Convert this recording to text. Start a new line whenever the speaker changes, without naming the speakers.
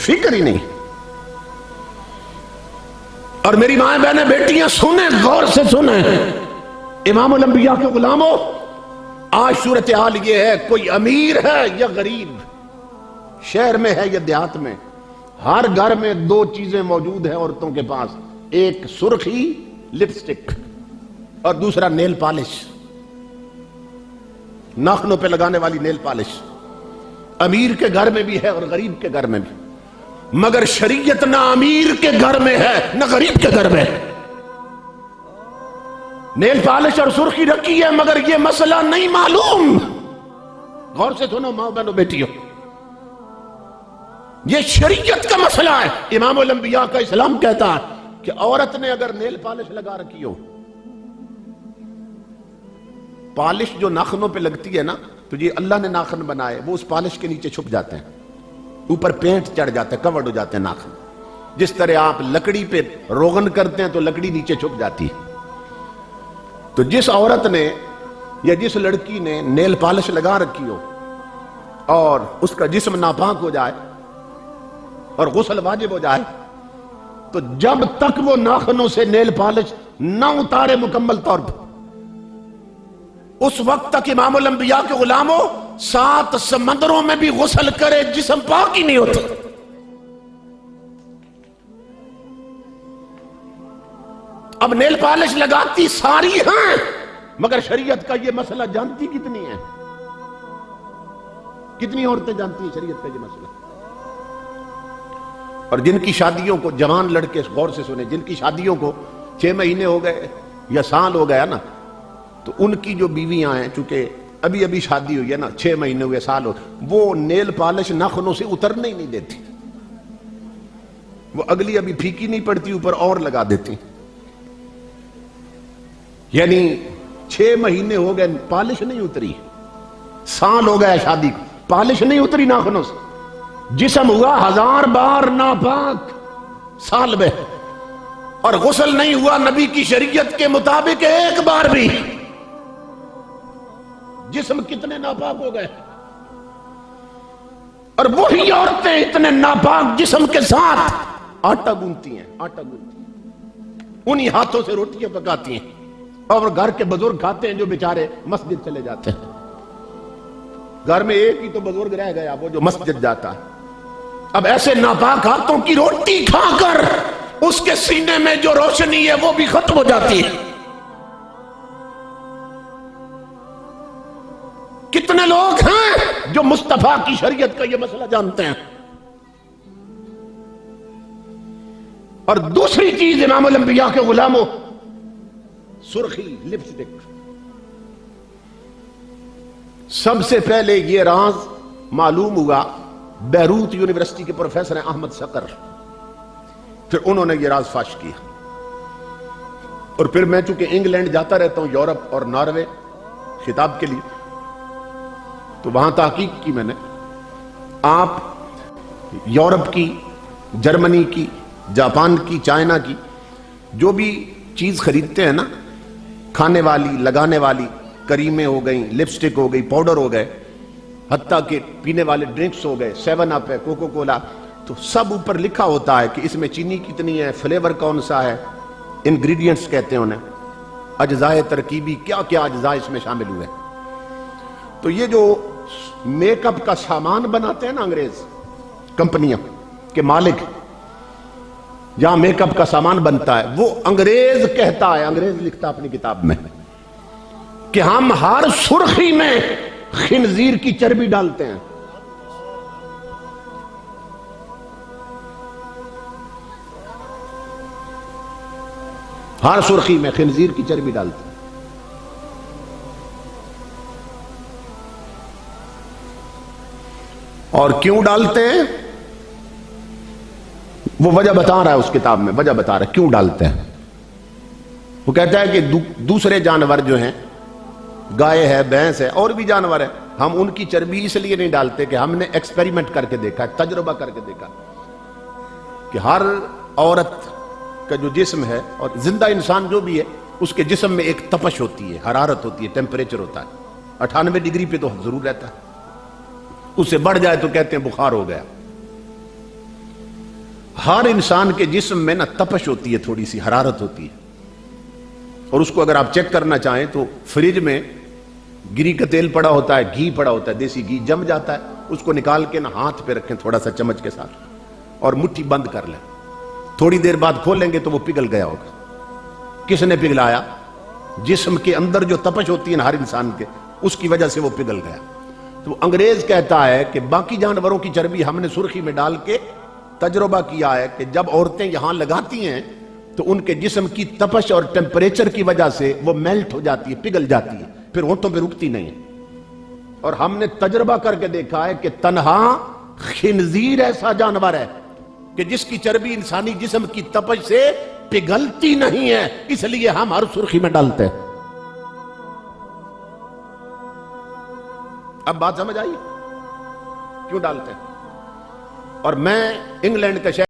فکر ہی نہیں. اور میری مائیں بہنیں بیٹیاں سنیں، غور سے سنیں، امام الانبیاء کے غلاموں، آج صورتحال یہ ہے، کوئی امیر ہے یا غریب، شہر میں ہے یا دیہات میں، ہر گھر میں دو چیزیں موجود ہیں عورتوں کے پاس، ایک سرخی لپسٹک اور دوسرا نیل پالش، ناخنوں پہ لگانے والی نیل پالش. امیر کے گھر میں بھی ہے اور غریب کے گھر میں بھی، مگر شریعت نہ امیر کے گھر میں ہے نہ غریب کے گھر میں ہے. نیل پالش اور سرخی رکھی ہے مگر یہ مسئلہ نہیں معلوم. غور سے سنو ماں بہنوں بیٹیوں، یہ شریعت کا مسئلہ ہے. امام الانبیاء کا اسلام کہتا ہے کہ عورت نے اگر نیل پالش لگا رکھی ہو، پالش جو ناخنوں پہ لگتی ہے نا، تو یہ اللہ نے ناخن بنائے، وہ اس پالش کے نیچے چھپ جاتے ہیں، اوپر پینٹ چڑھ جاتے ہیں، کورڈ ہو جاتے ہیں ناخن. جس طرح آپ لکڑی پہ روغن کرتے ہیں تو لکڑی نیچے چھپ جاتی ہے. تو جس عورت نے یا جس لڑکی نے نیل پالش لگا رکھی ہو اور اس کا جسم ناپاک ہو جائے اور غسل واجب ہو جائے، تو جب تک وہ ناخنوں سے نیل پالش نہ اتارے مکمل طور پر، اس وقت تک امام الانبیاء کے غلاموں 7 سمندروں میں بھی غسل کرے جسم پاک ہی نہیں ہوتا. اب نیل پالش لگاتی ساری ہیں، مگر شریعت کا یہ مسئلہ جانتی کتنی ہیں؟ کتنی عورتیں جانتی ہیں شریعت کا یہ مسئلہ؟ اور جن کی شادیوں کو، جوان لڑکے غور سے سنیں، جن کی شادیوں کو 6 مہینے ہو گئے یا سال ہو گیا نا، تو ان کی جو بیویاں ہیں، چونکہ ابھی ابھی شادی ہوئی ہے نا، 6 مہینے ہوئے، سال ہو، وہ نیل پالش ناخنوں سے اترنے ہی نہیں دیتی. وہ اگلی ابھی پھیکی نہیں پڑتی، اوپر اور لگا دیتی. یعنی 6 مہینے ہو گئے پالش نہیں اتری، سال ہو گیا شادی کو، پالش نہیں اتری ناخنوں سے، جسم ہوا 1000 بار ناپاک سال میں، اور غسل نہیں ہوا نبی کی شریعت کے مطابق 1 بار بھی. جسم کتنے ناپاک ہو گئے. اور وہی عورتیں اتنے ناپاک جسم کے ساتھ آٹا گوندتی ہیں، آٹا گوندتی ہیں، انہی ہاتھوں سے روٹیاں پکاتی ہیں، اور گھر کے بزرگ کھاتے ہیں جو بیچارے مسجد چلے جاتے ہیں. گھر میں ایک ہی تو بزرگ رہ گیا، وہ جو مسجد جاتا ہے. اب ایسے ناپاک ہاتھوں کی روٹی کھا کر اس کے سینے میں جو روشنی ہے وہ بھی ختم ہو جاتی ہے. کتنے لوگ ہیں جو مصطفیٰ کی شریعت کا یہ مسئلہ جانتے ہیں؟ اور دوسری چیز امام الانبیاء کے غلاموں، سرخی لپسٹک. سب سے پہلے یہ راز معلوم ہوا بیروت یونیورسٹی کے پروفیسر ہیں احمد صقر، پھر انہوں نے یہ راز فاش کیا. اور پھر میں چونکہ انگلینڈ جاتا رہتا ہوں، یورپ اور ناروے خطاب کے لیے، تو وہاں تحقیق کی میں نے. آپ یورپ کی، جرمنی کی، جاپان کی، چائنا کی جو بھی چیز خریدتے ہیں نا، کھانے والی، لگانے والی، کریمیں ہو گئیں، لپسٹک ہو گئی، پاؤڈر ہو گئے، حتیٰ کہ پینے والے ڈرنکس ہو گئے، 7 اپ ہے، کوکو کولا، تو سب اوپر لکھا ہوتا ہے کہ اس میں چینی کتنی ہے، فلیور کون سا ہے، انگریڈینٹس کہتے ہیں انہیں، اجزاء ترکیبی، کیا کیا اجزاء اس میں شامل ہوئے. تو یہ جو میک اپ کا سامان بناتے ہیں نا انگریز کمپنیاں کے مالک، جہاں میک اپ کا سامان بنتا ہے، وہ انگریز کہتا ہے، انگریز لکھتا اپنی کتاب میں کہ ہم ہر سرخی میں خنزیر کی چربی ڈالتے ہیں. ہر سرخی میں خنزیر کی چربی ڈالتے ہیں. اور کیوں ڈالتے ہیں وہ وجہ بتا رہا ہے اس کتاب میں، وجہ بتا رہا ہے کیوں ڈالتے ہیں. وہ کہتا ہے کہ دوسرے جانور جو ہیں، گائے ہے، بھینس ہے، اور بھی جانور ہے، ہم ان کی چربی اس لیے نہیں ڈالتے کہ ہم نے ایکسپیریمنٹ کر کے دیکھا، تجربہ کر کے دیکھا کہ ہر عورت کا جو جسم ہے اور زندہ انسان جو بھی ہے، اس کے جسم میں ایک تپش ہوتی ہے، حرارت ہوتی ہے، ٹیمپریچر ہوتا ہے، 98 ڈگری پہ تو ضرور رہتا ہے. اس سے بڑھ جائے تو کہتے ہیں بخار ہو گیا. ہر انسان کے جسم میں نا تپش ہوتی ہے، تھوڑی سی حرارت ہوتی ہے، اور اس کو اگر آپ چیک کرنا چاہیں تو فریج میں گری کا تیل پڑا ہوتا ہے، گھی پڑا ہوتا ہے، دیسی گھی جم جاتا ہے، اس کو نکال کے نا ہاتھ پہ رکھیں تھوڑا سا چمچ کے ساتھ اور مٹھی بند کر لیں، تھوڑی دیر بعد کھولیں گے تو وہ پگھل گیا ہوگا۔ کس نے پگھلایا؟ جسم کے اندر جو تپش ہوتی ہے نا ہر انسان کے، اس کی وجہ سے وہ پگھل گیا۔ تو انگریز کہتا ہے کہ باقی جانوروں کی چربی ہم نے سرخی میں ڈال کے تجربہ کیا ہے کہ جب عورتیں یہاں لگاتی ہیں تو ان کے جسم کی تپش اور ٹیمپریچر کی وجہ سے وہ میلٹ ہو جاتی ہے، پگھل جاتی ہے، پھر ہونٹوں پہ رکتی نہیں ہے۔ اور ہم نے تجربہ کر کے دیکھا ہے کہ تنہا خنزیر ایسا جانور ہے کہ جس کی چربی انسانی جسم کی تپش سے پگھلتی نہیں ہے، اس لیے ہم ہر سرخی میں ڈالتے ہیں۔ اب بات سمجھ آئی کیوں ڈالتے ہیں؟ اور میں انگلینڈ کا شہر